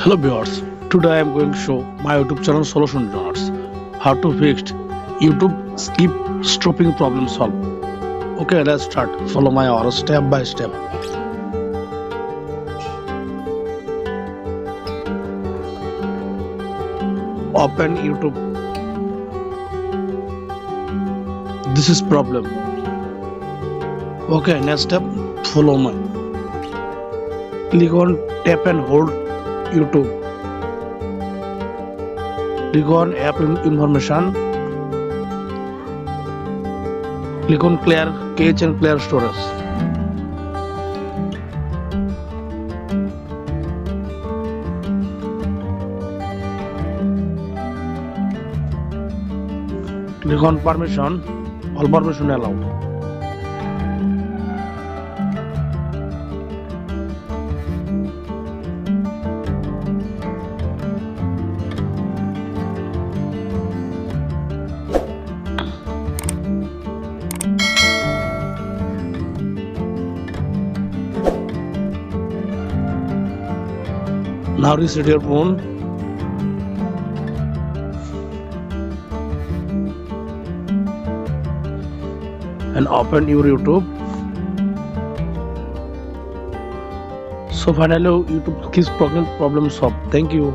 Hello viewers, today I am going to show my YouTube channel Solution Journals how to fix YouTube skip stopping problem solve. Okay, let's start. Follow my order step by step. Open YouTube. This is problem. Okay, next step. Follow me. Click on tap and hold YouTube. Click on app information. Click on clear cache and clear storage. Click on permission. All permission allowed. Now reset your phone. And open your YouTube. So finally YouTube keeps problem solved. Thank you.